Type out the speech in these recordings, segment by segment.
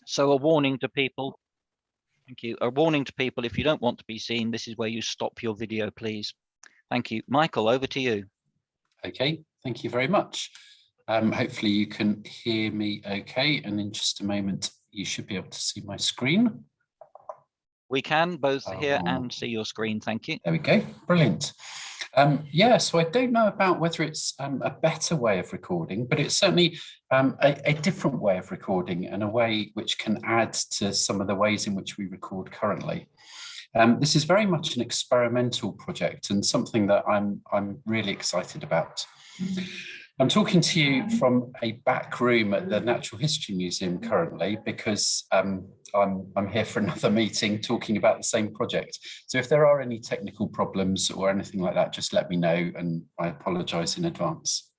So a warning to people, thank you, a warning to people, if you don't want to be seen, this is where you stop your video, please. Thank you. Michael, over to you. Okay, thank you very much. Hopefully you can hear me okay, and in just a moment you should be able to see my screen. We can both hear and see your screen, thank you. There we go, brilliant. Yeah, so I don't know about whether it's a better way of recording, but it's certainly a different way of recording, and a way which can add to some of the ways in which we record currently. This is very much an experimental project, and something that I'm really excited about. I'm talking to you from a back room at the Natural History Museum currently, because I'm here for another meeting talking about the same project. So if there are any technical problems or anything like that, just let me know, and I apologise in advance.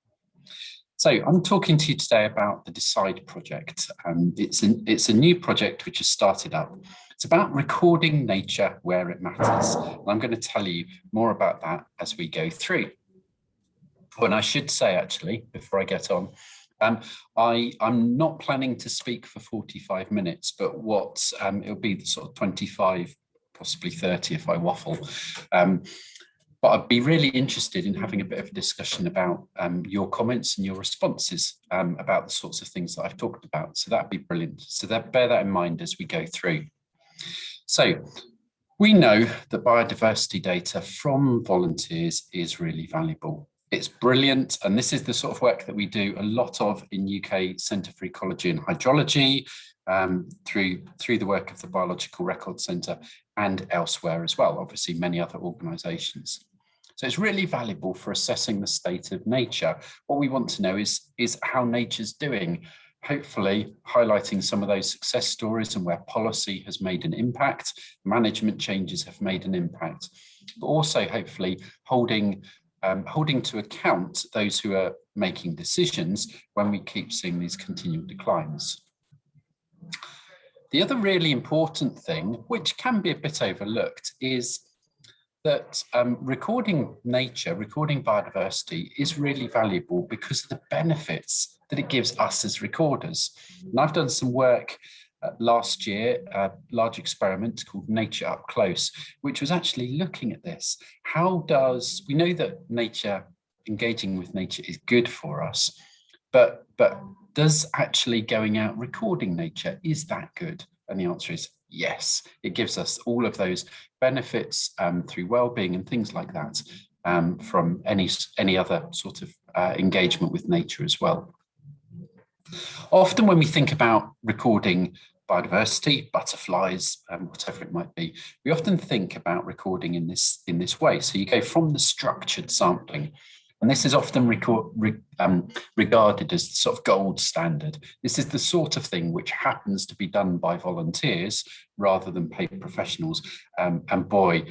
So I'm talking to you today about the DECIDE project. It's a new project which has started up. It's about recording nature where it matters. And I'm going to tell you more about that as we go through. And I should say, actually, before I get on, I'm not planning to speak for 45 minutes, but it'll be sort of 25, possibly 30 if I waffle. But I'd be really interested in having a bit of a discussion about your comments and your responses about the sorts of things that I've talked about. So that'd be brilliant. So bear that in mind as we go through. So we know that biodiversity data from volunteers is really valuable. It's brilliant, and this is the sort of work that we do a lot of in UK Centre for Ecology and Hydrology, through the work of the Biological Records Centre and elsewhere as well, obviously many other organisations. So it's really valuable for assessing the state of nature. What we want to know is how nature's doing, hopefully highlighting some of those success stories and where policy has made an impact, management changes have made an impact, but also hopefully holding to account those who are making decisions when we keep seeing these continual declines. The other really important thing, which can be a bit overlooked, is that recording nature, recording biodiversity is really valuable because of the benefits that it gives us as recorders. And I've done some work last year, a large experiment called Nature Up Close, which was actually looking at this. We know that engaging with nature is good for us, but does actually going out recording nature, is that good? And the answer is yes. It gives us all of those benefits through well-being and things like that from any other sort of engagement with nature as well. Often when we think about recording biodiversity, butterflies, whatever it might be, we often think about recording in this way. So you go from the structured sampling, and this is often regarded as the sort of gold standard. This is the sort of thing which happens to be done by volunteers rather than paid professionals. And boy,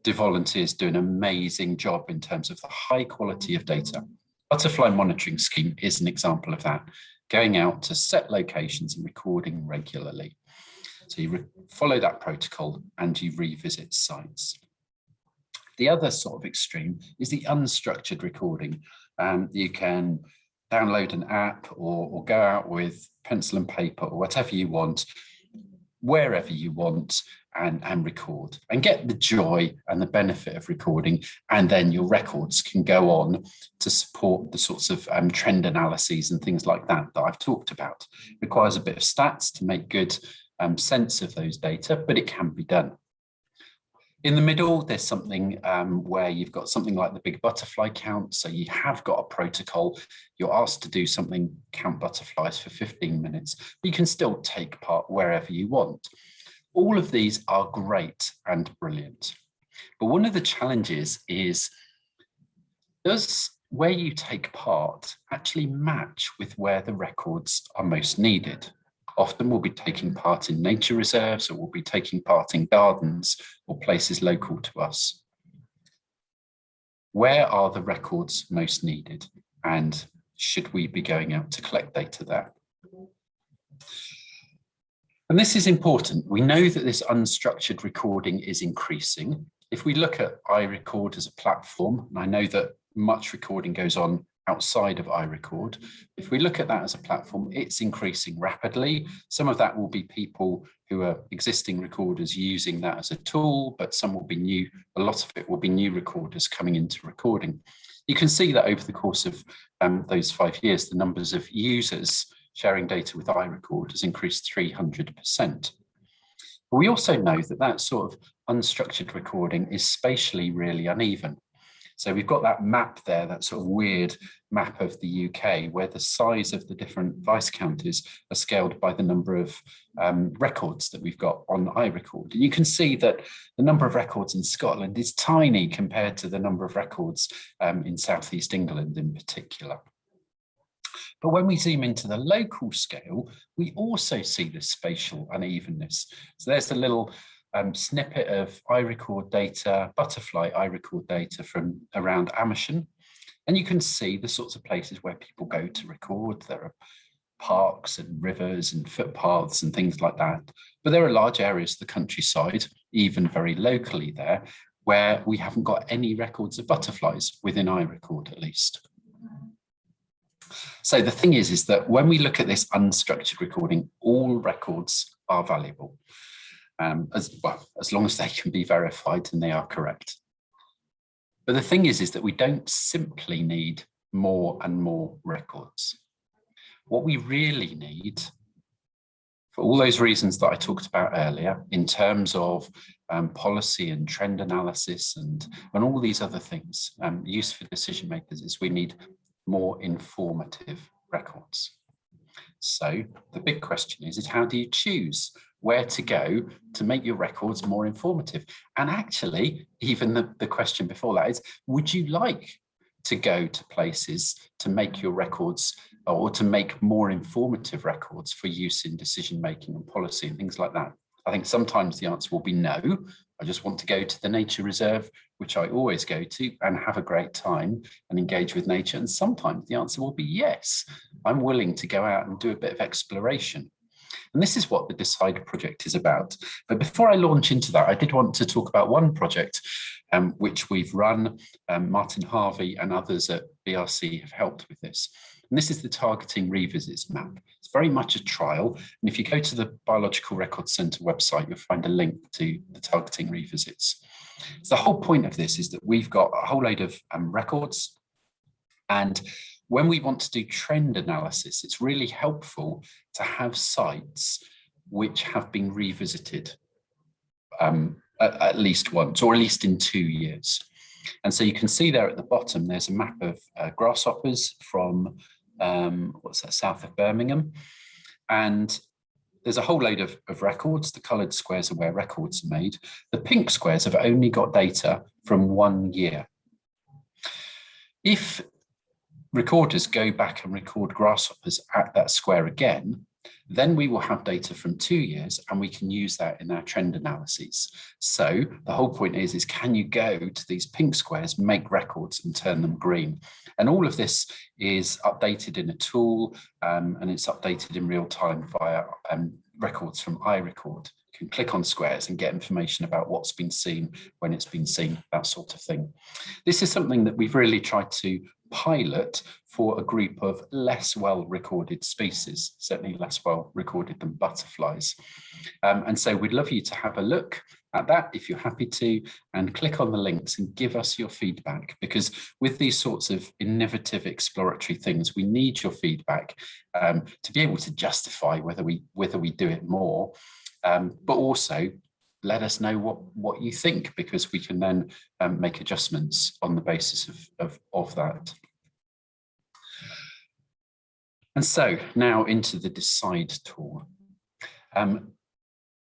do volunteers do an amazing job in terms of the high quality of data. Butterfly Monitoring Scheme is an example of that, going out to set locations and recording regularly. So you follow that protocol and you revisit sites. The other sort of extreme is the unstructured recording. You can download an app or go out with pencil and paper or whatever you want, wherever you want, and record and get the joy and the benefit of recording. And then your records can go on to support the sorts of trend analyses and things like that I've talked about. It requires a bit of stats to make good sense of those data, but it can be done. In the middle, there's something where you've got something like the big butterfly count. So you have got a protocol. You're asked to do something, count butterflies for 15 minutes, but you can still take part wherever you want. All of these are great and brilliant. But one of the challenges is, does where you take part actually match with where the records are most needed? Often we'll be taking part in nature reserves, or we'll be taking part in gardens or places local to us. Where are the records most needed? And should we be going out to collect data there? And this is important. We know that this unstructured recording is increasing. If we look at iRecord as a platform, and I know that much recording goes on outside of iRecord. If we look at that as a platform, it's increasing rapidly. Some of that will be people who are existing recorders using that as a tool, but some will be new. A lot of it will be new recorders coming into recording. You can see that over the course of those 5 years, the numbers of users sharing data with iRecord has increased 300%. But we also know that that sort of unstructured recording is spatially really uneven. So we've got that map there, that sort of weird map of the UK, where the size of the different vice counties are scaled by the number of records that we've got on iRecord. And you can see that the number of records in Scotland is tiny compared to the number of records in Southeast England in particular. But when we zoom into the local scale, we also see this spatial unevenness. So there's a little snippet of iRecord data, butterfly iRecord data from around Amersham. And you can see the sorts of places where people go to record. There are parks and rivers and footpaths and things like that. But there are large areas of the countryside, even very locally there, where we haven't got any records of butterflies within iRecord at least. So the thing is that when we look at this unstructured recording, all records are valuable. As long as they can be verified and they are correct. But the thing is that we don't simply need more and more records. What we really need, for all those reasons that I talked about earlier, in terms of policy and trend analysis and all these other things, used for decision makers, is we need more informative records. So the big question is how do you choose where to go to make your records more informative? And actually, even the question before that is, would you like to go to places to make your records or to make more informative records for use in decision making and policy and things like that? I think sometimes the answer will be no. I just want to go to the nature reserve, which I always go to, and have a great time and engage with nature. And sometimes the answer will be yes. I'm willing to go out and do a bit of exploration. And this is what the Decide project is about. But before I launch into that, I did want to talk about one project which we've run. Martin Harvey and others at BRC have helped with this. And this is the Targeting Revisits map. It's very much a trial. And if you go to the Biological Records Centre website, you'll find a link to the Targeting Revisits. So the whole point of this is that we've got a whole load of records. And when we want to do trend analysis, it's really helpful to have sites which have been revisited at least once, or at least in 2 years. And so you can see there at the bottom, there's a map of grasshoppers from, south of Birmingham. And there's a whole load of records. The coloured squares are where records are made. The pink squares have only got data from 1 year. If recorders go back and record grasshoppers at that square again, then we will have data from 2 years and we can use that in our trend analyses. So the whole point is can you go to these pink squares, make records and turn them green? And all of this is updated in a tool and it's updated in real time via records from iRecord. You can click on squares and get information about what's been seen, when it's been seen, that sort of thing. This is something that we've really tried to pilot for a group of less well recorded species, certainly less well recorded than butterflies. And so we'd love you to have a look at that if you're happy to, and click on the links and give us your feedback, because with these sorts of innovative exploratory things, we need your feedback to be able to justify whether we do it more, but also let us know what you think, because we can then make adjustments on the basis of that. And so now into the Decide tool.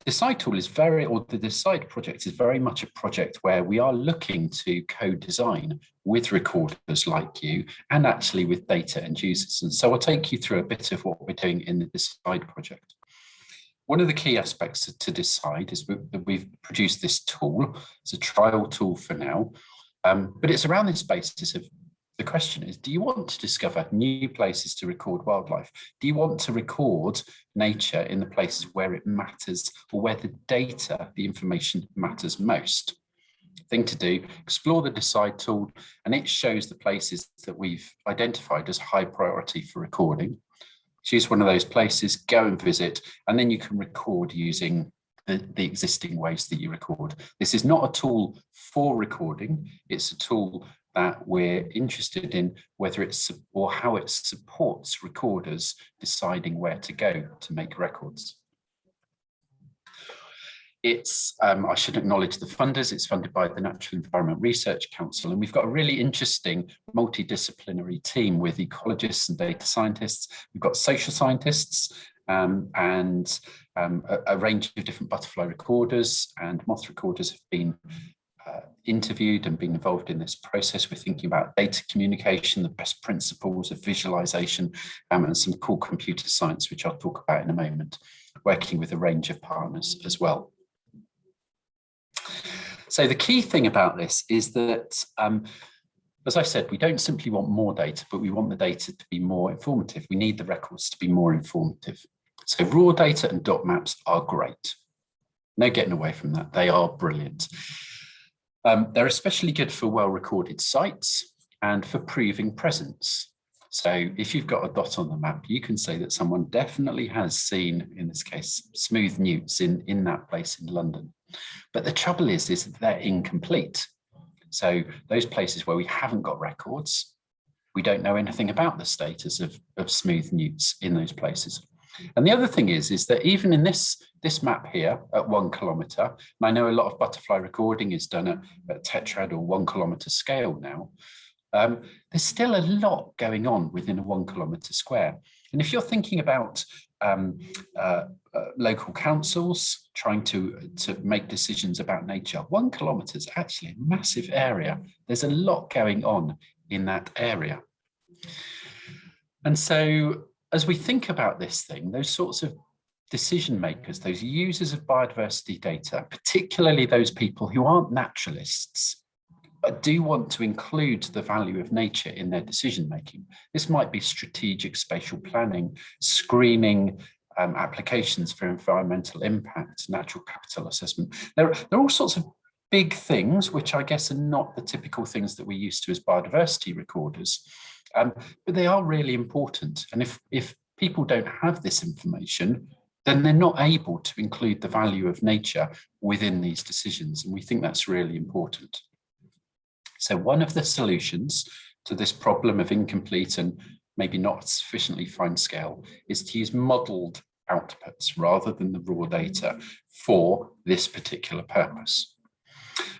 Decide tool is the Decide project is very much a project where we are looking to co-design with recorders like you and actually with data and users. And so I'll take you through a bit of what we're doing in the Decide project. One of the key aspects to Decide is that we've produced this tool. It's a trial tool for now, but it's around this basis of the question is, do you want to discover new places to record wildlife? Do you want to record nature in the places where it matters or where the data, the information matters most? thing to do, explore the decide tool, and it shows the places that we've identified as high priority for recording. Choose one of those places, go and visit, and then you can record using the existing ways that you record. This is not a tool for recording, it's a tool that we're interested in whether it's or how it supports recorders deciding where to go to make records. It's, I should acknowledge the funders, it's funded by the Natural Environment Research Council, and we've got a really interesting multidisciplinary team with ecologists and data scientists. We've got social scientists and a range of different butterfly recorders and moth recorders have been interviewed and been involved in this process. We're thinking about data communication, the best principles of visualization, and some cool computer science, which I'll talk about in a moment, working with a range of partners as well. So the key thing about this is that, as I said, we don't simply want more data, but we want the data to be more informative. We need the records to be more informative. So raw data and dot maps are great. No getting away from that. They are brilliant. They're especially good for well-recorded sites and for proving presence. So if you've got a dot on the map, you can say that someone definitely has seen, in this case, smooth newts in that place in London. But the trouble is that they're incomplete. So those places where we haven't got records, we don't know anything about the status of smooth newts in those places. And the other thing is that even in this map here at 1 kilometre, and I know a lot of butterfly recording is done at tetrad or 1 kilometre scale now, there's still a lot going on within a 1 kilometre square. And if you're thinking about local councils trying to make decisions about nature, 1 kilometre is actually a massive area. There's a lot going on in that area. And so as we think about this thing, those sorts of decision makers, those users of biodiversity data, particularly those people who aren't naturalists, but do want to include the value of nature in their decision making. This might be strategic spatial planning, screening, applications for environmental impact, natural capital assessment. There are all sorts of big things, which I guess are not the typical things that we're used to as biodiversity recorders, but they are really important. And if people don't have this information, then they're not able to include the value of nature within these decisions. And we think that's really important. So one of the solutions to this problem of incomplete and maybe not sufficiently fine scale is to use modeled outputs rather than the raw data for this particular purpose.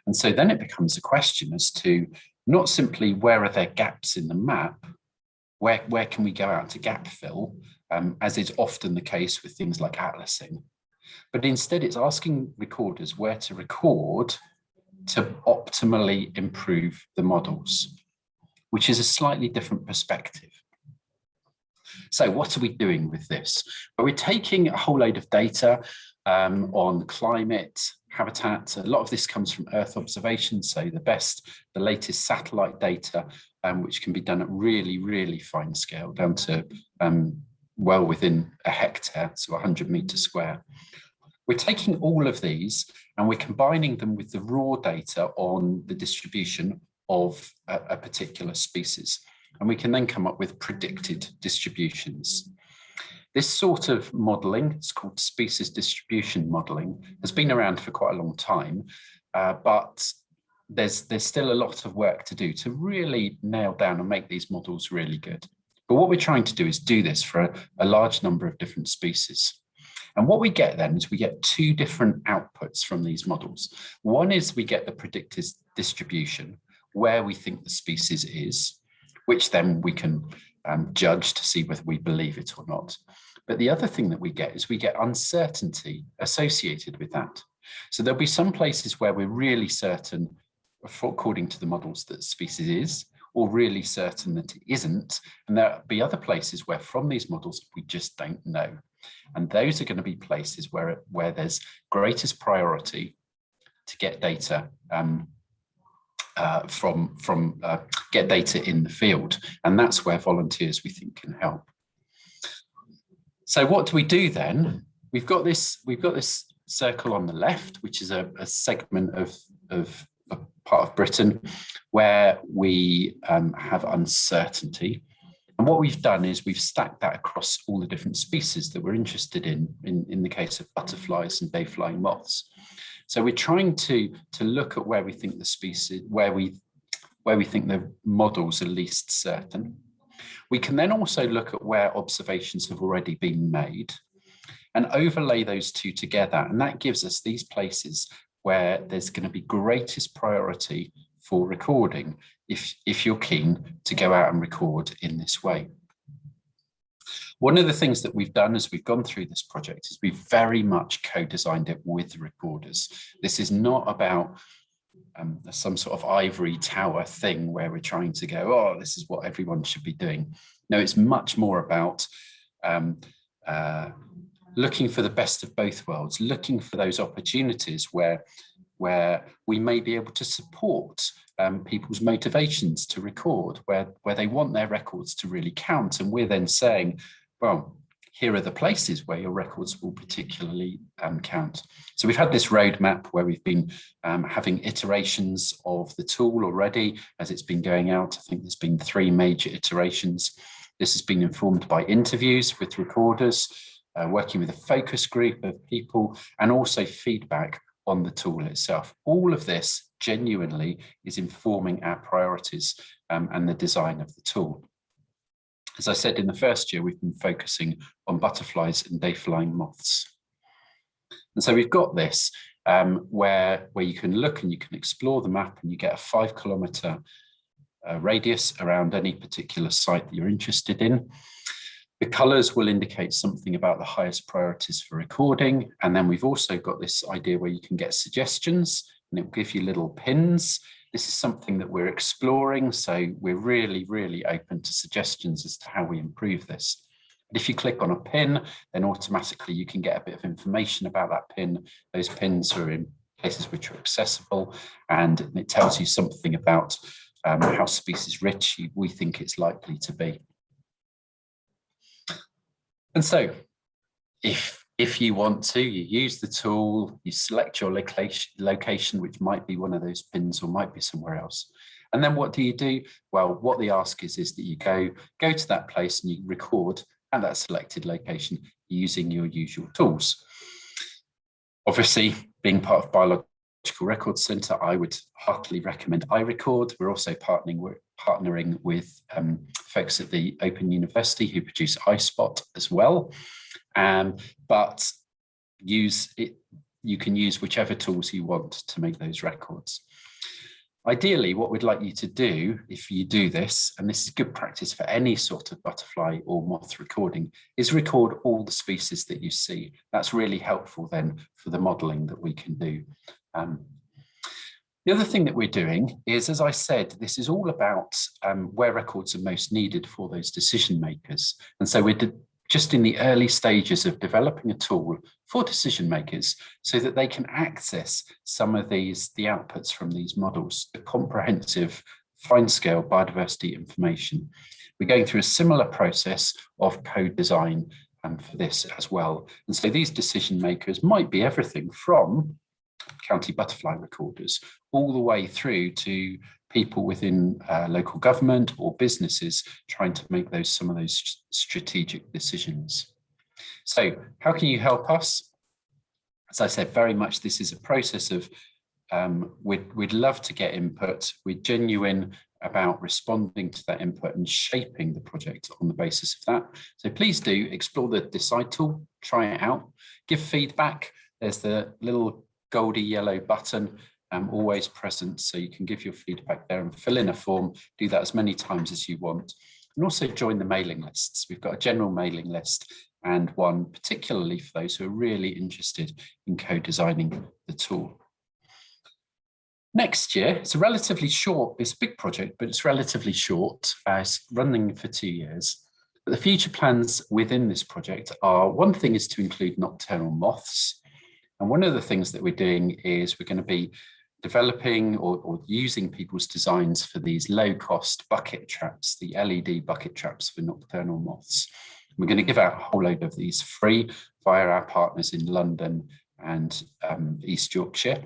And so then it becomes a question as to not simply where are there gaps in the map, where can we go out to gap fill, as is often the case with things like atlasing, but instead it's asking recorders where to record to optimally improve the models, which is a slightly different perspective. So what are we doing with this? Well, we're taking a whole load of data on climate, habitat. A lot of this comes from Earth observation, so the latest satellite data, which can be done at really, really fine scale, down to well within a hectare, so 100 meters square. We're taking all of these and we're combining them with the raw data on the distribution of a particular species. And we can then come up with predicted distributions. This sort of modeling, it's called species distribution modeling, has been around for quite a long time, but there's still a lot of work to do to really nail down and make these models really good. But what we're trying to do is do this for a large number of different species. And what we get then is we get two different outputs from these models. One is we get the predicted distribution, where we think the species is, which then we can judge to see whether we believe it or not. But the other thing that we get is we get uncertainty associated with that. So there'll be some places where we're really certain, according to the models, that the species is, or really certain that it isn't. And there'll be other places where from these models, we just don't know. And those are going to be places where there's greatest priority to get data get data in the field, and that's where volunteers we think can help. So what do we do then? We've got this circle on the left, which is a segment of part of Britain where we have uncertainty. And what we've done is we've stacked that across all the different species that we're interested in the case of butterflies and day-flying moths. So we're trying to look at where we think the species, where we think the models are least certain. We can then also look at where observations have already been made and overlay those two together. And that gives us these places where there's going to be greatest priority for recording if you're keen to go out and record in this way. One of the things that we've done as we've gone through this project is we've very much co-designed it with recorders. This is not about some sort of ivory tower thing where we're trying to go, oh, this is what everyone should be doing. No, it's much more about looking for the best of both worlds, looking for those opportunities where we may be able to support people's motivations to record, where they want their records to really count. And we're then saying, well, here are the places where your records will particularly count. So we've had this roadmap where we've been having iterations of the tool already as it's been going out. I think there's been 3 major iterations. This has been informed by interviews with recorders, working with a focus group of people, and also feedback on the tool itself. All of this genuinely is informing our priorities and the design of the tool. As I said, in the first year, we've been focusing on butterflies and day-flying moths. And so we've got this where you can look and you can explore the map and you get a 5-kilometre radius around any particular site that you're interested in. The colours will indicate something about the highest priorities for recording. And then we've also got this idea where you can get suggestions and it will give you little pins. This is something that we're exploring, so we're really, really open to suggestions as to how we improve this. And if you click on a pin, then automatically you can get a bit of information about that pin. Those pins are in places which are accessible, and it tells you something about how species rich we think it's likely to be. And so if you want to, you use the tool, you select your location, which might be one of those pins or might be somewhere else. And then what do you do? Well, what the ask is that you go to that place and you record at that selected location using your usual tools. Obviously, being part of Biological Records Centre, I would heartily recommend iRecord. We're also partnering with folks at the Open University who produce iSpot as well. But you can use whichever tools you want to make those records. Ideally, what we'd like you to do if you do this, and this is good practice for any sort of butterfly or moth recording, is record all the species that you see. That's really helpful then for the modelling that we can do. The other thing that we're doing is, as I said, this is all about where records are most needed for those decision makers. And so we're just in the early stages of developing a tool for decision makers so that they can access some of the outputs from these models, the comprehensive fine-scale biodiversity information. We're going through a similar process of code design for this as well. And so these decision makers might be everything from county butterfly recorders all the way through to people within local government or businesses trying to make some of those strategic decisions. So how can you help us? As I said, very much this is a process of we'd love to get input. We're genuine about responding to that input and shaping the project on the basis of that. So please do explore the Decide tool, try it out, give feedback. There's the little goldy yellow button always present, so you can give your feedback there and fill in a form. Do that as many times as you want, and also join the mailing lists. We've got a general mailing list and one particularly for those who are really interested in co-designing the tool. Next year, it's a relatively short, it's a big project, but it's relatively short. It's running for 2 years. But the future plans within this project are, one thing is to include nocturnal moths. And one of the things that we're doing is we're going to be developing or using people's designs for these low-cost bucket traps, the LED bucket traps for nocturnal moths. We're going to give out a whole load of these free via our partners in London and East Yorkshire.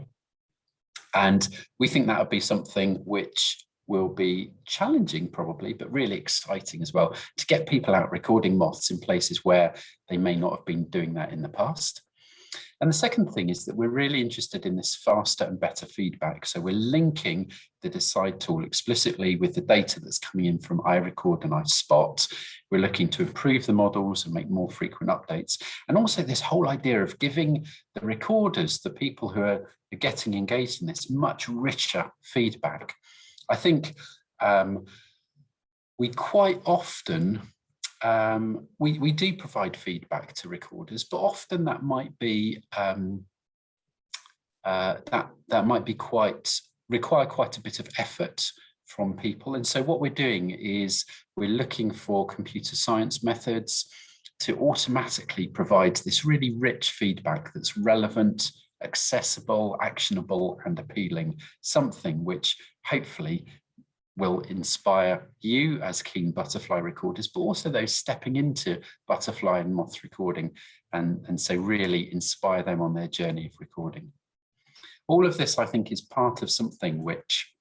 And we think that would be something which will be challenging probably, but really exciting as well, to get people out recording moths in places where they may not have been doing that in the past. And the second thing is that we're really interested in this faster and better feedback. So we're linking the Decide tool explicitly with the data that's coming in from iRecord and iSpot. We're looking to improve the models and make more frequent updates. And also this whole idea of giving the recorders, the people who are getting engaged in this, much richer feedback. I think we quite often, we do provide feedback to recorders, but often that might be require quite a bit of effort from people. And so what we're doing is we're looking for computer science methods to automatically provide this really rich feedback that's relevant, accessible, actionable, and appealing, something which hopefully will inspire you as keen butterfly recorders, but also those stepping into butterfly and moth recording, and so really inspire them on their journey of recording. All of this, I think, is part of something which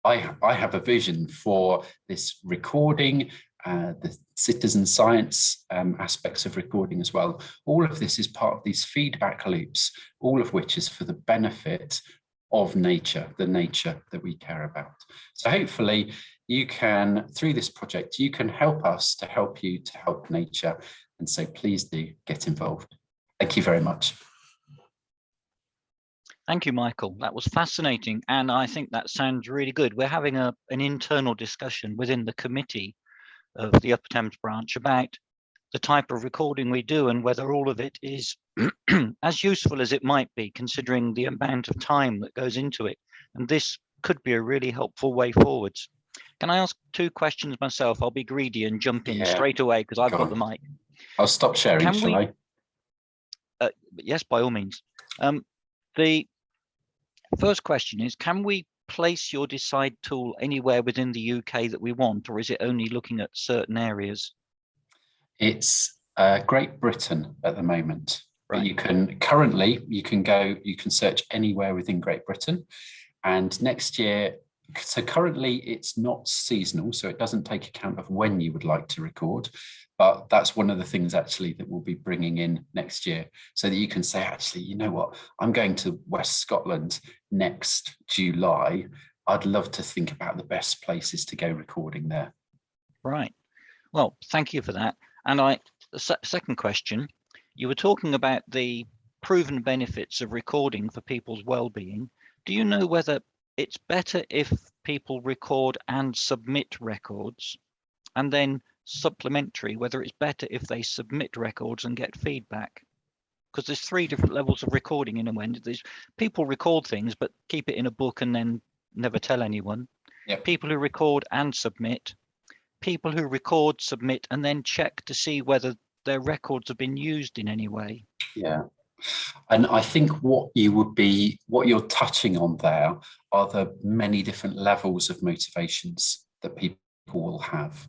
I have a vision for this recording, the citizen science aspects of recording as well. All of this is part of these feedback loops, all of which is for the benefit of nature, the nature that we care about. So hopefully you can, through this project, you can help us to help you to help nature. And so please do get involved. Thank you very much. Thank you, Michael. That was fascinating. And I think that sounds really good. We're having an internal discussion within the committee of the Upper Thames branch about the type of recording we do and whether all of it is as useful as it might be, considering the amount of time that goes into it. And this could be a really helpful way forwards. Can I ask 2 questions myself? I'll be greedy and jump in straight away because I've got the mic. I'll stop sharing, shall I? Yes, by all means. The first question is, can we place your Decide tool anywhere within the UK that we want, or is it only looking at certain areas? It's Great Britain at the moment. Right. You can search anywhere within Great Britain. And next year, so currently it's not seasonal, so it doesn't take account of when you would like to record. But that's one of the things actually that we'll be bringing in next year, so that you can say, actually, you know what, I'm going to West Scotland next July. I'd love to think about the best places to go recording there. Right. Well, thank you for that. And the second question, you were talking about the proven benefits of recording for people's well-being. Do you know whether it's better if people record and submit records, and then supplementary, whether it's better if they submit records and get feedback? Because there's 3 different levels of recording in a way. There's people record things but keep it in a book and then never tell anyone. Yep. People who record and submit. People who record, submit, and then check to see whether their records have been used in any way. Yeah. And I think what you're touching on there are the many different levels of motivations that people will have.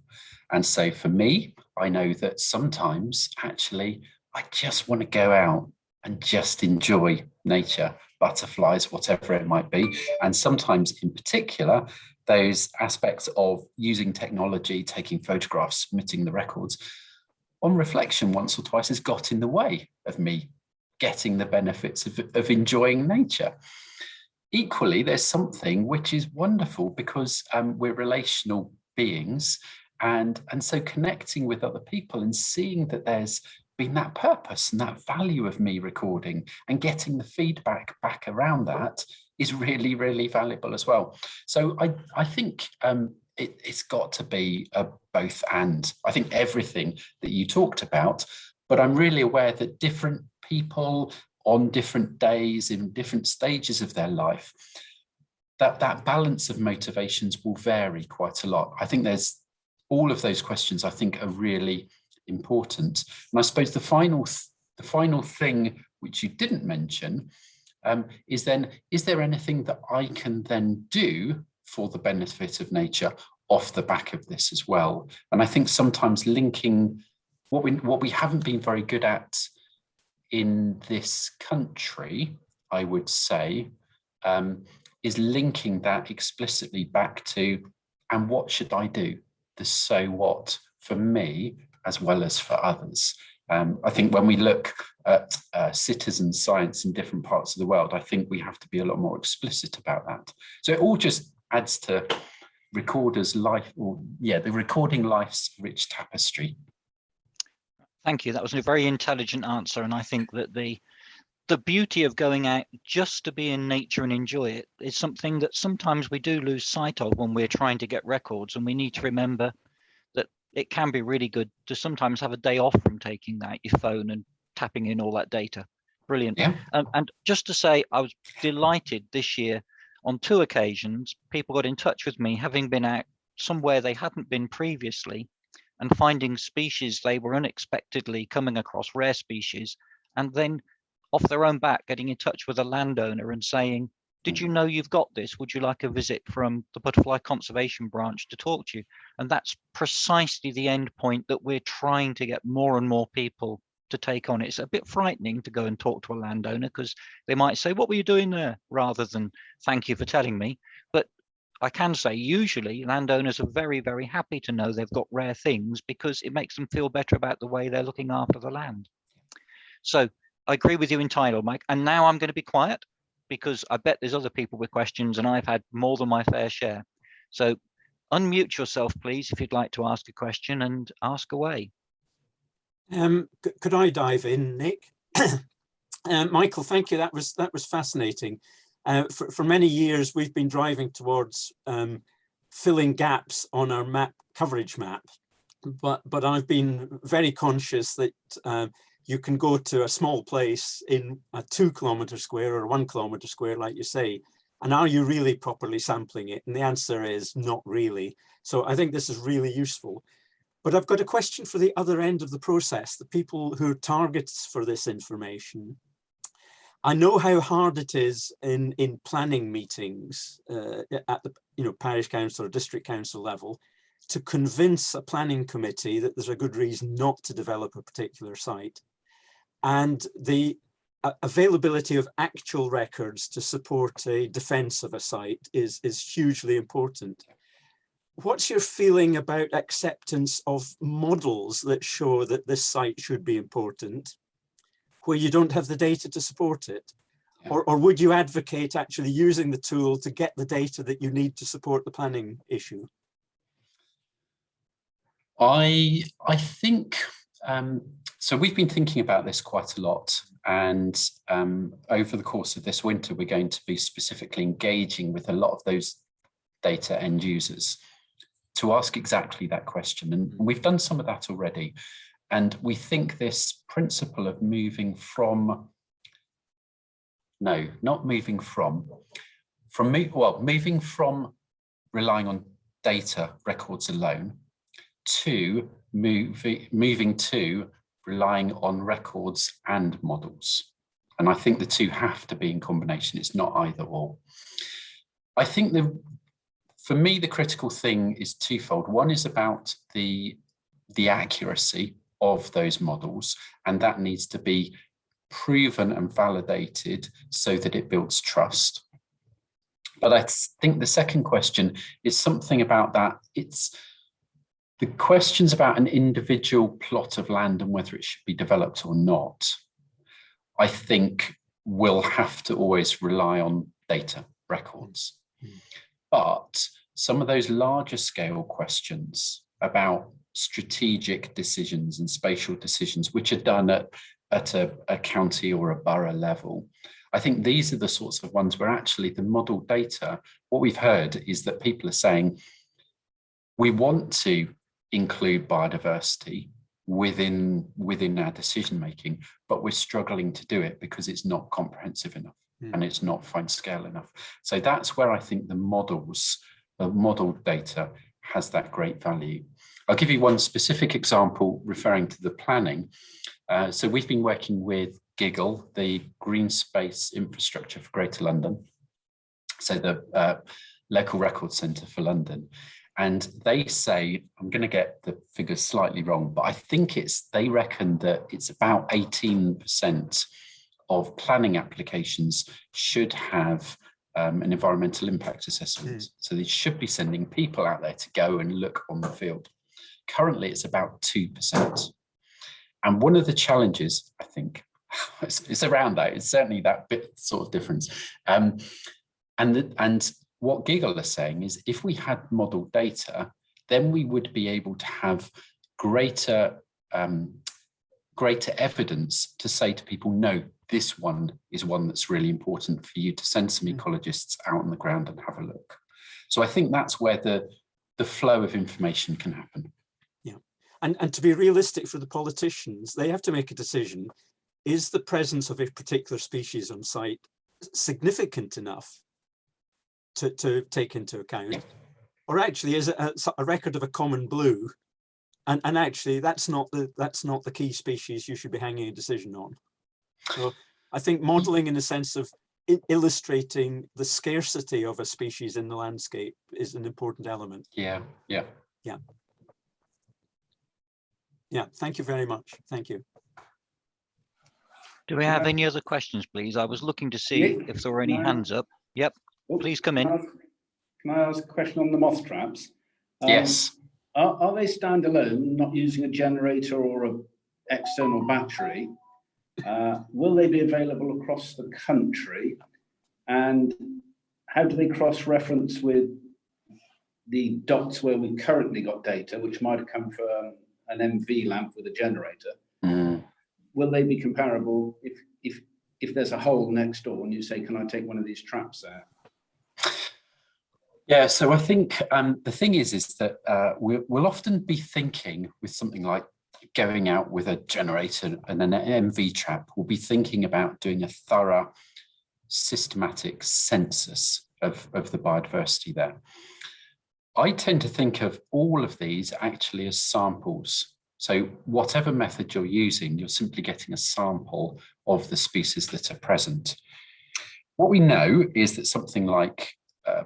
And so for me, I know that sometimes actually I just want to go out and just enjoy nature, butterflies, whatever it might be. And sometimes in particular, those aspects of using technology, taking photographs, submitting the records, on reflection once or twice has got in the way of me getting the benefits of enjoying nature. Equally, there's something which is wonderful because we're relational beings, and so connecting with other people and seeing that there's been that purpose and that value of me recording and getting the feedback back around that is really, really valuable as well. So I think it's got to be a both and. I think everything that you talked about, but I'm really aware that different people on different days in different stages of their life, that balance of motivations will vary quite a lot. I think there's all of those questions I think are really important. And I suppose the final thing which you didn't mention is there anything that I can then do for the benefit of nature off the back of this as well? And I think sometimes linking what we haven't been very good at in this country, I would say, is linking that explicitly back to, and what should I do? The so what for me as well as for others. I think when we look at citizen science in different parts of the world, I think we have to be a lot more explicit about that. So it all just adds to recorders' life, or the recording life's rich tapestry. Thank you. That was a very intelligent answer, and I think that the beauty of going out just to be in nature and enjoy it is something that sometimes we do lose sight of when we're trying to get records, and we need to remember that it can be really good to sometimes have a day off from taking out your phone and tapping in all that data. Brilliant. Yeah. And just to say, I was delighted this year on 2 occasions, people got in touch with me having been out somewhere they hadn't been previously and finding species they were unexpectedly coming across, rare species, and then off their own back getting in touch with a landowner and saying, did you know you've got this? Would you like a visit from the Butterfly Conservation Branch to talk to you? And that's precisely the end point that we're trying to get more and more people to take on. It's a bit frightening to go and talk to a landowner because they might say, what were you doing there? Rather than thank you for telling me. But I can say usually landowners are very, very happy to know they've got rare things because it makes them feel better about the way they're looking after the land. So I agree with you entirely, Mike. And now I'm going to be quiet because I bet there's other people with questions and I've had more than my fair share. So unmute yourself, please, if you'd like to ask a question and ask away. Could I dive in, Nick? Michael, thank you. That was fascinating. For many years, we've been driving towards filling gaps on our map coverage map, but I've been very conscious that you can go to a small place in a 2 kilometre square or 1 kilometre square, like you say, and are you really properly sampling it? And the answer is not really. So I think this is really useful. But I've got a question for the other end of the process, the people who are targets for this information. I know how hard it is in planning meetings at the parish council or district council level to convince a planning committee that there's a good reason not to develop a particular site. And the availability of actual records to support a defence of a site is hugely important. What's your feeling about acceptance of models that show that this site should be important, where you don't have the data to support it? Or would you advocate actually using the tool to get the data that you need to support the planning issue? I think, so we've been thinking about this quite a lot, and over the course of this winter, we're going to be specifically engaging with a lot of those data end users to ask exactly that question. And we've done some of that already. And we think this principle of moving from, moving from relying on data records alone to moving to relying on records and models. And I think the two have to be in combination. It's not either or. I think for me, the critical thing is twofold. One is about the accuracy of those models, and that needs to be proven and validated so that it builds trust. But I think the second question is something about that. It's the questions about an individual plot of land and whether it should be developed or not, I think will have to always rely on data records. But some of those larger scale questions about strategic decisions and spatial decisions, which are done at a county or a borough level, I think these are the sorts of ones where actually the model data, what we've heard is that people are saying, we want to include biodiversity within our decision making, but we're struggling to do it because it's not comprehensive enough and it's not fine scale enough. So that's where I think the model data has that great value. I'll give you one specific example referring to the planning. So we've been working with GIGLE, the Green Space Infrastructure for Greater London, so the Local Record Centre for London. And they say, I'm going to get the figures slightly wrong, but I think they reckon that it's about 18% of planning applications should have an environmental impact assessment. So they should be sending people out there to go and look on the field. Currently, it's about 2%. And one of the challenges, I think, it's around that. It's certainly that bit sort of difference. And what Giggle are saying is, if we had model data, then we would be able to have greater evidence to say to people, no, this one is one that's really important for you to send some ecologists out on the ground and have a look. So I think that's where the flow of information can happen. Yeah, and to be realistic for the politicians, they have to make a decision. Is the presence of a particular species on site significant enough to take into account? Yeah. Or actually, is it a record of a common blue? And actually, that's not the key species you should be hanging a decision on. So I think modelling in the sense of illustrating the scarcity of a species in the landscape is an important element. Yeah. Thank you very much. Thank you. Do we have any other questions, please? I was looking to see Nick, if there were any hands up. Yep, please come in. Can I ask a question on the moth traps? Yes. Are they standalone, not using a generator or an external battery? Will they be available across the country? And how do they cross-reference with the dots where we currently got data, which might have come from an MV lamp with a generator? Will they be comparable if there's a hole next door and you say, can I take one of these traps out? Yeah, so I think the thing is that we'll often be thinking with something like going out with a generator and an MV trap, we'll be thinking about doing a thorough systematic census of the biodiversity there. I tend to think of all of these actually as samples. So whatever method you're using, you're simply getting a sample of the species that are present. What we know is that something like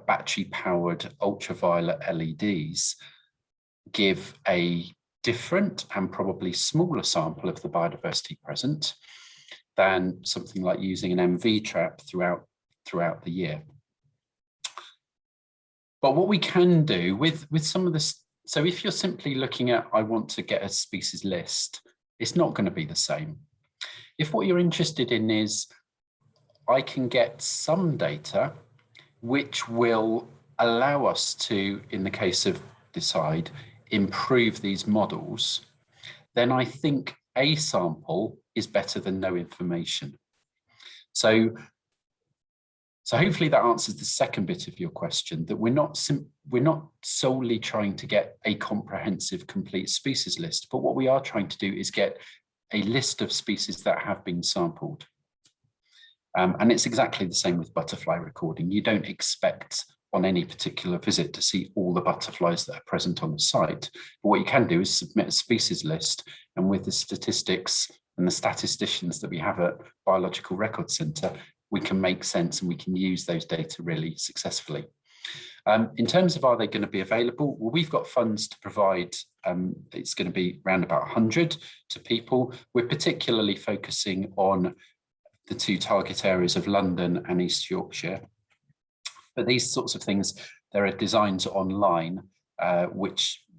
battery-powered ultraviolet LEDs give a different and probably smaller sample of the biodiversity present than something like using an MV trap throughout the year. But what we can do with some of this, so if you're simply looking at, I want to get a species list, it's not going to be the same. If what you're interested in is, I can get some data which will allow us to, in the case of Decide, improve these models, then I think a sample is better than no information. So hopefully that answers the second bit of your question, that we're not solely trying to get a comprehensive, complete species list, but what we are trying to do is get a list of species that have been sampled. And it's exactly the same with butterfly recording. You don't expect on any particular visit to see all the butterflies that are present on the site. But what you can do is submit a species list, and with the statistics and the statisticians that we have at Biological Records Centre, we can make sense and we can use those data really successfully. In terms of, are they going to be available? Well, we've got funds to provide, it's going to be around about 100 to people. We're particularly focusing on the two target areas of London and East Yorkshire. But these sorts of things, there are designs online,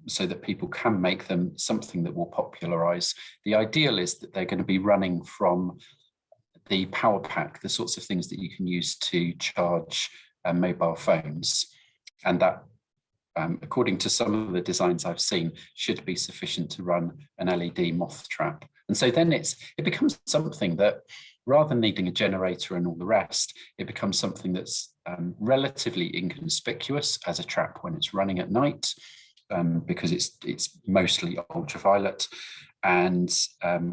so that people can make them something that will popularise. The ideal is that they're going to be running from the power pack, the sorts of things that you can use to charge mobile phones. And that, according to some of the designs I've seen, should be sufficient to run an LED moth trap. And so then it becomes something that, rather than needing a generator and all the rest, it becomes something that's relatively inconspicuous as a trap when it's running at night, because it's mostly ultraviolet and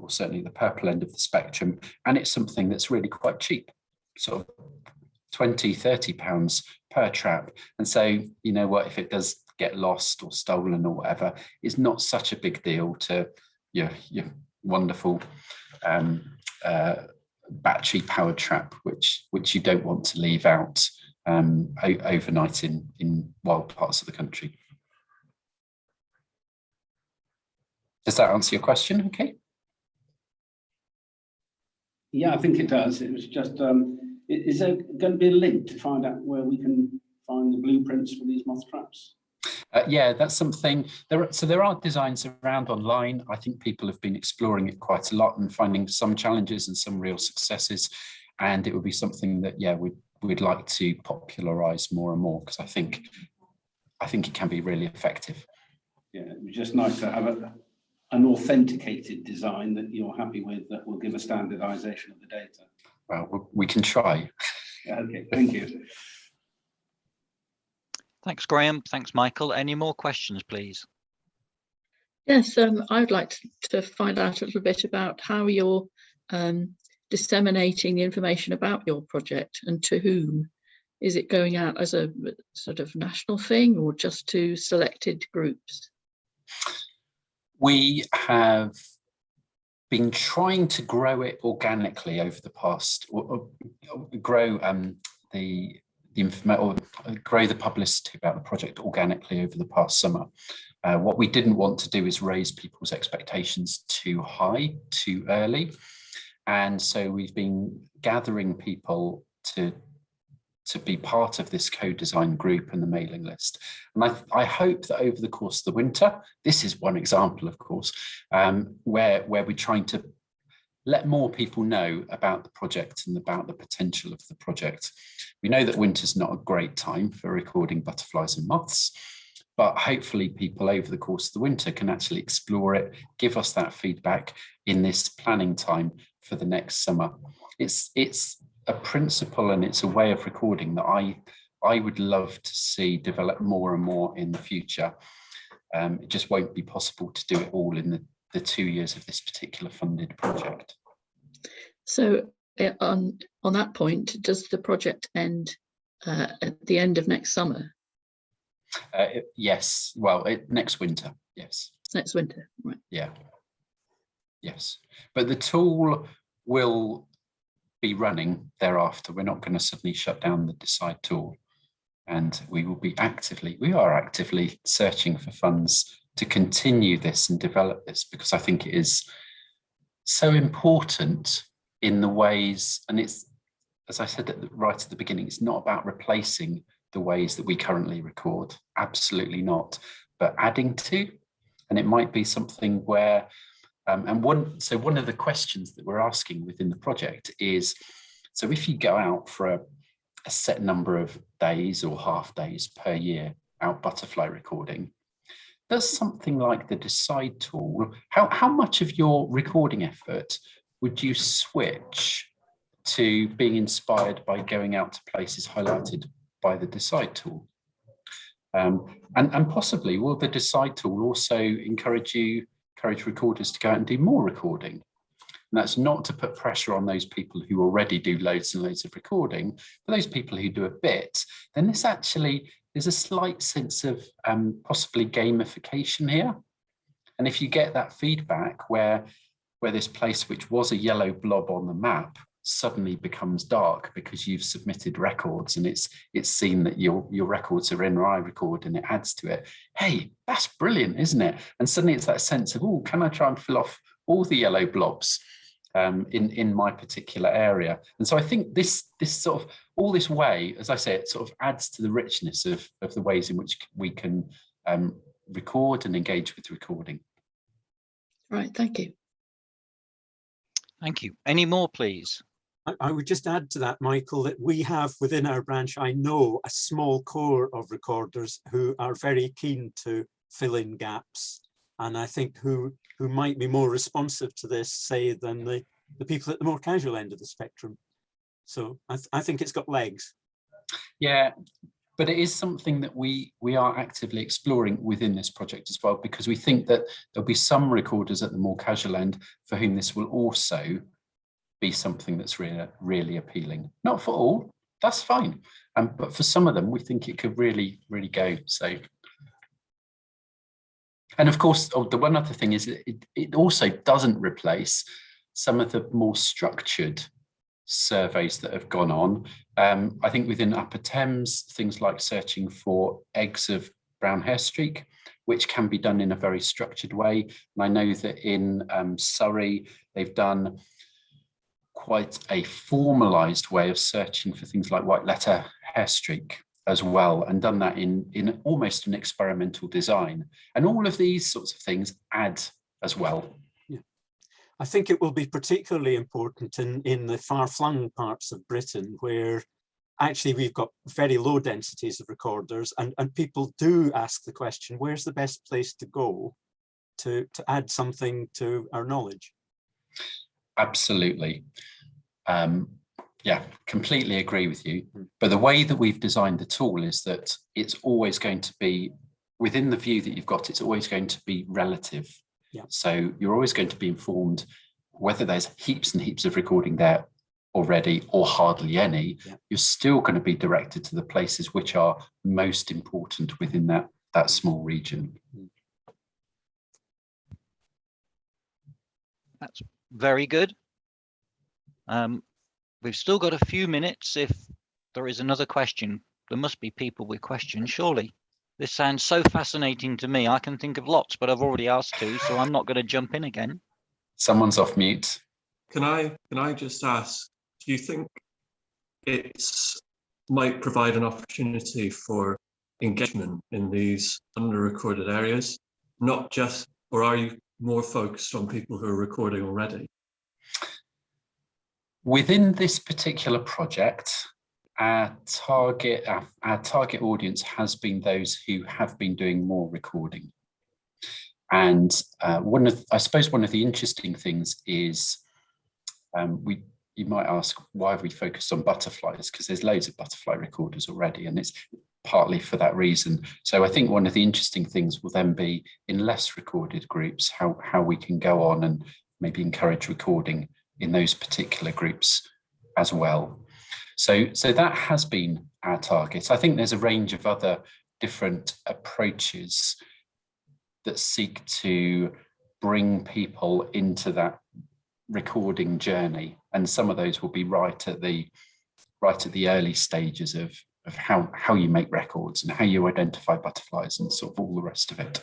certainly the purple end of the spectrum. And it's something that's really quite cheap, sort of 20, 30 pounds per trap. And so, you know what, if it does get lost or stolen or whatever, it's not such a big deal to your wonderful battery powered trap, which you don't want to leave out overnight in wild parts of the country. Does that answer your question? Okay. Yeah, I think it does. It was just Is there going to be a link to find out where we can find the blueprints for these moth traps? Yeah, that's something. There are designs around online. I think people have been exploring it quite a lot and finding some challenges and some real successes. And it would be something that, yeah, we'd like to popularise more and more, because I think it can be really effective. Yeah, it'd be just nice to have an authenticated design that you're happy with, that will give a standardisation of the data. Well, we can try. Okay, thank you. Thanks, Graham. Thanks, Michael. Any more questions, please? Yes, I would like to find out a little bit about how you're disseminating the information about your project, and to whom. Is it going out as a sort of national thing, or just to selected groups? We have been trying to grow it organically over the past, grow grow the publicity about the project organically over the past summer. What we didn't want to do is raise people's expectations too high, too early. And so we've been gathering people to be part of this co-design group and the mailing list. And I hope that over the course of the winter, this is one example, of course, where we're trying to let more people know about the project and about the potential of the project. We know that winter's not a great time for recording butterflies and moths, but hopefully people over the course of the winter can actually explore it, give us that feedback in this planning time for the next summer. It's a principle and it's a way of recording that I would love to see develop more and more in the future. It just won't be possible to do it all in the 2 years of this particular funded project. So on that point, does the project end at the end of next summer? Yes, well, next winter, yes. Next winter, right. Yeah, yes. But the tool will be running thereafter. We're not going to suddenly shut down the Decide tool. And we are actively searching for funds to continue this and develop this, because I think it is so important in the ways, and it's, as I said right at the beginning, it's not about replacing the ways that we currently record, absolutely not, but adding to. And it might be something where, one of the questions that we're asking within the project is, so if you go out for a set number of days or half days per year out butterfly recording, does something like the Decide tool, how much of your recording effort would you switch to being inspired by going out to places highlighted by the Decide tool? And possibly will the Decide tool also encourage recorders to go out and do more recording? And that's not to put pressure on those people who already do loads and loads of recording. For those people who do a bit, then this actually is a slight sense of possibly gamification here. And if you get that feedback where this place which was a yellow blob on the map suddenly becomes dark because you've submitted records and it's seen that your records are in iRecord and it adds to it, hey, that's brilliant, isn't it? And suddenly it's that sense of, oh, can I try and fill off all the yellow blobs in my particular area? And so I think this sort of, all this way, as I say, it sort of adds to the richness of the ways in which we can record and engage with recording. Right, thank you. Thank you. Any more, please? I would just add to that, Michael, that we have within our branch, I know, a small core of recorders who are very keen to fill in gaps, and I think who might be more responsive to this, say, than the people at the more casual end of the spectrum. So I think it's got legs. Yeah, but it is something that we are actively exploring within this project as well, because we think that there'll be some recorders at the more casual end for whom this will also be something that's really appealing. Not for all, that's fine, but for some of them, we think it could really go. So, and of course, the one other thing is that it also doesn't replace some of the more structured surveys that have gone on. I think within Upper Thames, things like searching for eggs of brown hair streak, which can be done in a very structured way. And I know that in Surrey, they've done quite a formalized way of searching for things like white letter hair streak as well, and done that in almost an experimental design. And all of these sorts of things add as well. Yeah. I think it will be particularly important in the far-flung parts of Britain, where actually we've got very low densities of recorders, and people do ask the question, where's the best place to go to add something to our knowledge? Absolutely. Yeah, completely agree with you. But the way that we've designed the tool is that it's always going to be, within the view that you've got, it's always going to be relative. Yeah. So you're always going to be informed whether there's heaps and heaps of recording there already or hardly any. Yeah. You're still going to be directed to the places which are most important within that small region. That's very good. We've still got a few minutes. If there is another question, there must be people with questions, surely. This sounds so fascinating to me. I can think of lots, but I've already asked two, so I'm not going to jump in again. Someone's off mute. Can I just ask, do you think it might provide an opportunity for engagement in these under-recorded areas? Not just, or are you more focused on people who are recording already? Within this particular project, our target audience has been those who have been doing more recording. And I suppose one of the interesting things is you might ask, why have we focused on butterflies? Because there's loads of butterfly recorders already, and it's partly for that reason. So I think one of the interesting things will then be in less recorded groups, how we can go on and maybe encourage recording in those particular groups as well. So that has been our target. I think there's a range of other different approaches that seek to bring people into that recording journey, and some of those will be right at the early stages of how you make records and how you identify butterflies and sort of all the rest of it.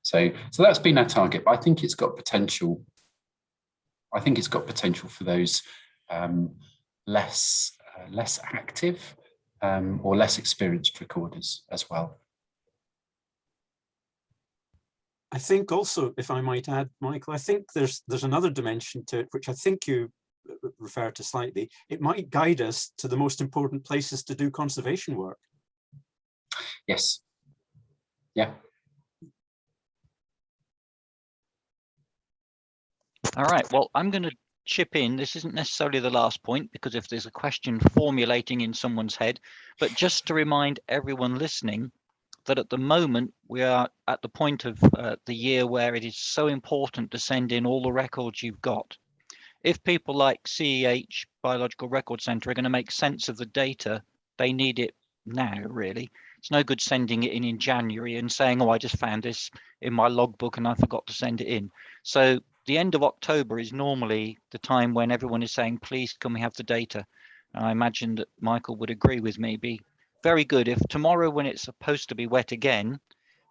So that's been our target, but I think it's got potential. I think it's got potential for those less active or less experienced recorders as well. I think also, if I might add, Michael, I think there's another dimension to it, which I think you refer to slightly. It might guide us to the most important places to do conservation work. Yes. Yeah. All right, well, I'm going to chip in. This isn't necessarily the last point, because if there's a question formulating in someone's head, but just to remind everyone listening that at the moment we are at the point of the year where it is so important to send in all the records you've got. If people like CEH, Biological Record Centre, are going to make sense of the data, they need it now, really. It's no good sending it in January and saying, oh, I just found this in my logbook and I forgot to send it in. So the end of October is normally the time when everyone is saying, please, can we have the data? And I imagine that Michael would agree with me. Be very good if tomorrow, when it's supposed to be wet again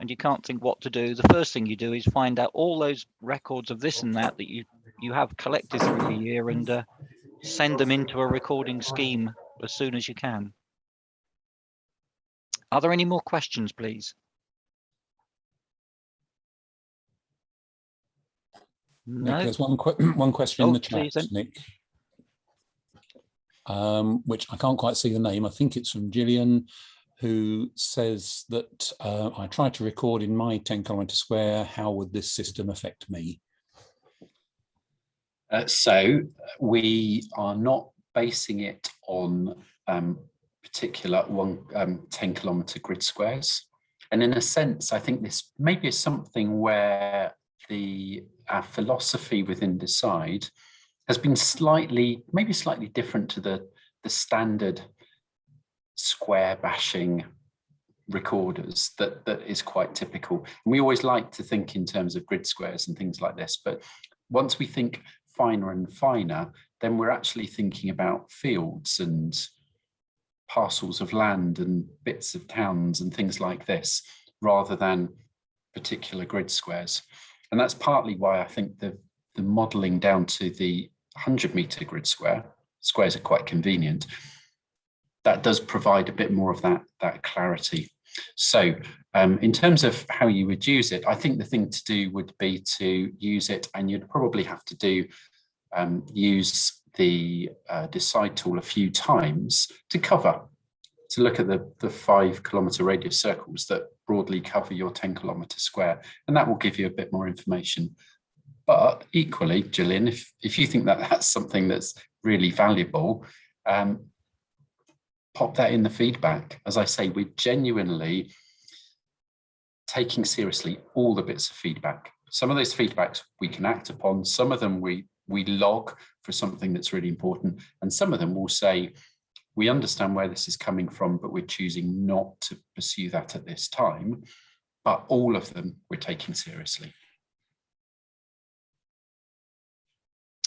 and you can't think what to do, the first thing you do is find out all those records of this and that you have collected through the year and send them into a recording scheme as soon as you can. Are there any more questions, please? No. Nick, there's one question in the chat, please, Nick, which I can't quite see the name. I think it's from Gillian, who says that I tried to record in my 10-kilometre square. How would this system affect me? So we are not basing it on particular 10-kilometre grid squares. And in a sense, I think this maybe is something where our philosophy within Decide has been maybe slightly different to the standard square bashing recorders that is quite typical. And we always like to think in terms of grid squares and things like this, but once we think finer and finer, then we're actually thinking about fields and parcels of land and bits of towns and things like this, rather than particular grid squares. And that's partly why I think the modelling down to the 100-meter grid square. Squares are quite convenient. That does provide a bit more of that clarity. So in terms of how you would use it, I think the thing to do would be to use it, and you'd probably have to use the decide tool a few times to look at the 5 kilometre radius circles that broadly cover your 10 kilometre square, and that will give you a bit more information. But equally, Gillian, if you think that that's something that's really valuable, pop that in the feedback. As I say, we're genuinely taking seriously all the bits of feedback. Some of those feedbacks we can act upon, some of them we log for something that's really important, and some of them will say, we understand where this is coming from, but we're choosing not to pursue that at this time. But all of them we're taking seriously.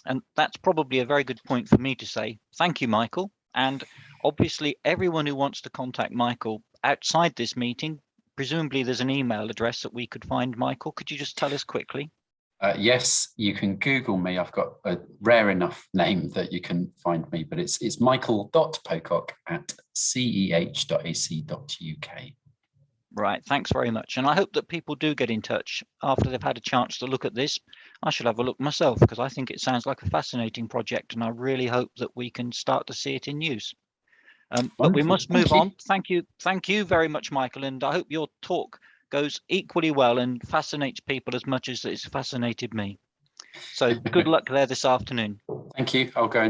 And that's probably a very good point for me to say. Thank you, Michael. And obviously, everyone who wants to contact Michael outside this meeting, presumably there's an email address that we could find Michael. Could you just tell us quickly? Yes, you can Google me. I've got a rare enough name that you can find me, but it's michael.pocock@ceh.ac.uk. Right, thanks very much. And I hope that people do get in touch after they've had a chance to look at this. I should have a look myself because I think it sounds like a fascinating project, and I really hope that we can start to see it in use. But we must move on. Thank you very much, Michael, and I hope your talk goes equally well and fascinates people as much as it's fascinated me. So good luck there this afternoon. Thank you. I'll go and